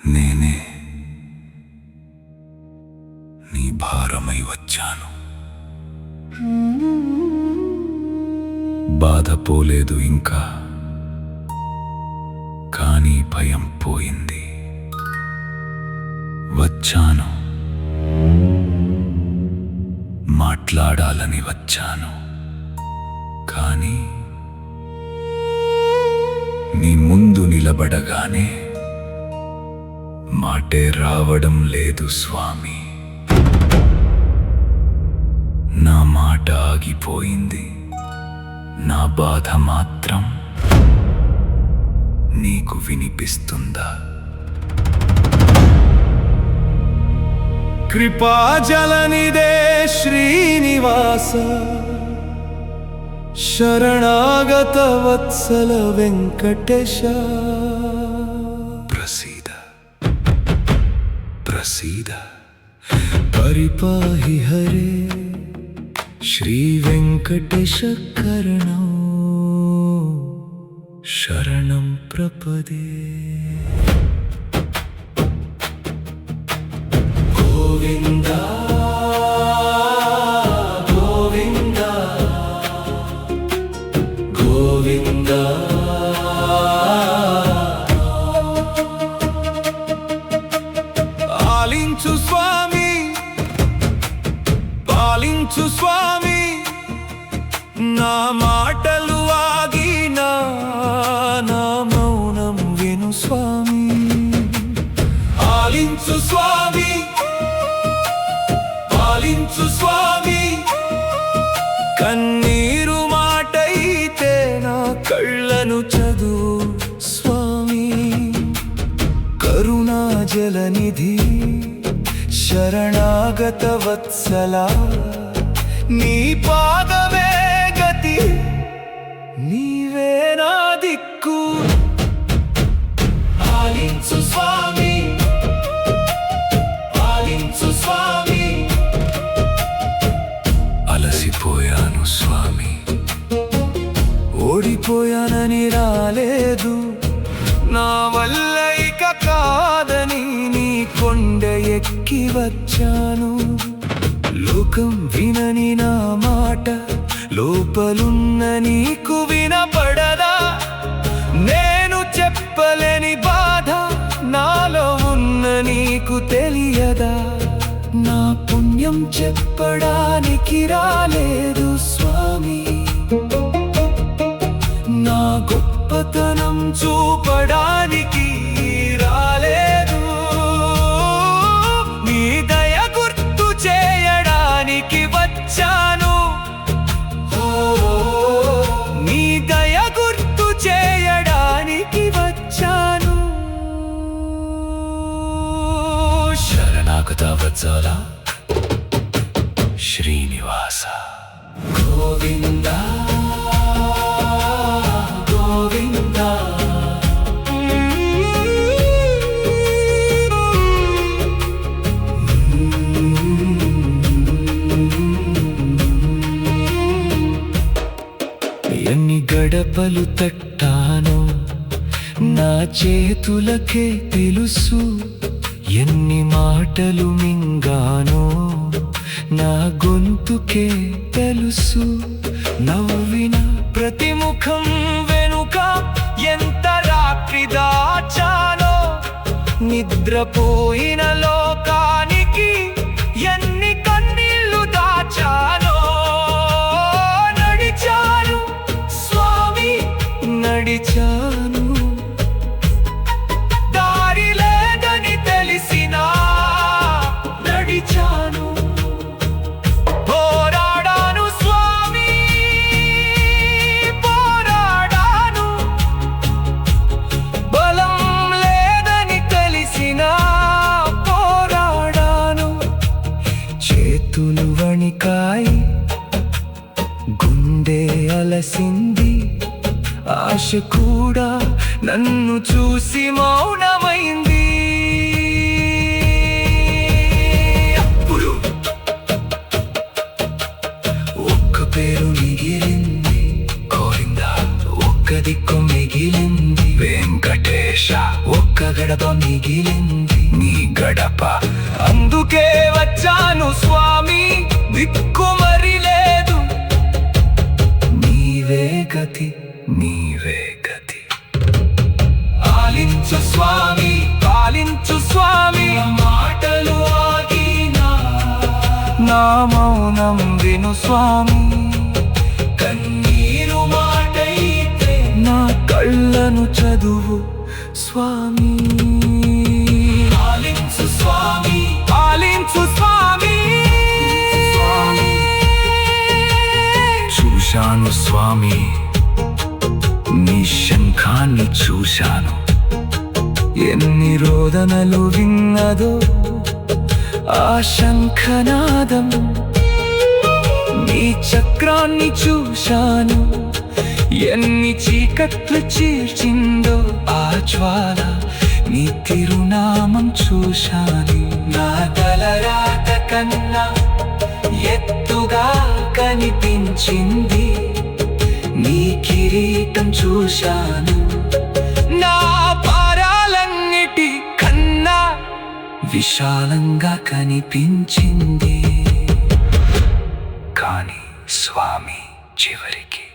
నేనే నీ భారమై వచ్చాను. బాధ పోలేదు ఇంకా, కానీ భయం పోయింది. వచ్చాను, మాట్లాడాలని వచ్చాను, కానీ నీ ముందు నిలబడగానే మాటే రావడం లేదు స్వామి. నా మాట ఆగిపోయింది, నా బాధ మాత్రం నీకు వినిపిస్తుందా? కృపాజలనిదే శ్రీనివాస, శరణాగత వత్సల వెంకటేశ. ప్రసీద ప్రసీద పరిపాహి హరే శ్రీ వెంకటేశ కరణం శరణం ప్రపదే. గోవింద గోవింద గోవింద ఆలించు స్వామి, పాలించు స్వామి, నా మాటలు ఆగినా నా మౌనం విను స్వామి. ఆలించు స్వామి, పాలించు స్వామి, కన్నీరు మాటైతే నా కళ్ళను చదువు స్వామి. కరుణా జలనిధి శరణాగత వత్సల, నీ పాదమే గతి, నీవే నా దిక్కు. ఆలించు స్వామి, పాలించు స్వామి. అలసిపోయాను స్వామి, ఓడిపోయానని రాలేదు, నా వల్ల ఇక కాదని నీ కొండ ఎక్కి వచ్చాను. లోకం వినని నా మాట లోపలున్న నీకు వినపడదా? నేను చెప్పలేని బాధ నాలో ఉన్న నీకు తెలియదా? నా పుణ్యం చెప్పడానికి రాలేదు స్వామి, నా గొప్పతనం చూపడానికి రాలేదు, నీ దయ గుర్తు చేయడానికి వచ్చాను. నీ దయ గుర్తు చేయడానికి వచ్చాను. శరణాగత వత్సల శ్రీనివాస. గోవింద గోవింద ఎన్ని గడపలు తట్టానో నా చేతులకే తెలుసు, ఎన్ని మాటలు మింగానో నా గొంతుకే తెలుసు. నవ్విన ప్రతి ముఖం వెనుక ఎంత రాత్రి దాచానో, నిద్రపోయిన లోకానికి ఎన్ని కన్నీళ్లు దాచానో. నడిచాను స్వామి, నడిచాను, దారి లేదని తెలిసినా నడిచాను. పోరాడాను స్వామి, పోరాడాను, బలం లేదని తెలిసినా పోరాడాను. చేతులు వణికాయి, గుండె అలసింది, ఆశ కూడా నన్ను చూసి మౌనమైంది. అప్పుడు ఒక్క పేరు మిగిలింది, గోవింద. ఒక్క దిక్కు మిగిలింది, వెంకటేశ. ఒక్క గడప మిగిలింది, నీ గడప. అందుకే వచ్చాను స్వామి, దిక్కు మరి లేదు, నీవే గతి, నీవే గతి. పాలించు స్వామి, పాలించు స్వామి, నా మాటలు ఆగినా నా మౌనం విను స్వామి, కన్నీరు మాటైతే నా కళ్ళను చదువు స్వామి. పాలించు స్వామి, పాలించు స్వామి. చూశాను స్వామి, నీ శంఖాన్ని చూశాను. ఎన్ని రోదనలు విన్నదో ఆ శంఖనాదం, నీ చక్రాన్ని చూశాను. ఎన్ని చీకట్లు చీల్చిందో ఆ జ్వాల, నీ తిరునామం చూశాను. నా తలరాత కన్నా ఎత్తుగా కనిపించింది, నీ కిరీటం చూశాను. నా పారాలన్నిటి కన్నా విశాలంగా కనిపించింది. కానీ స్వామి చివరికి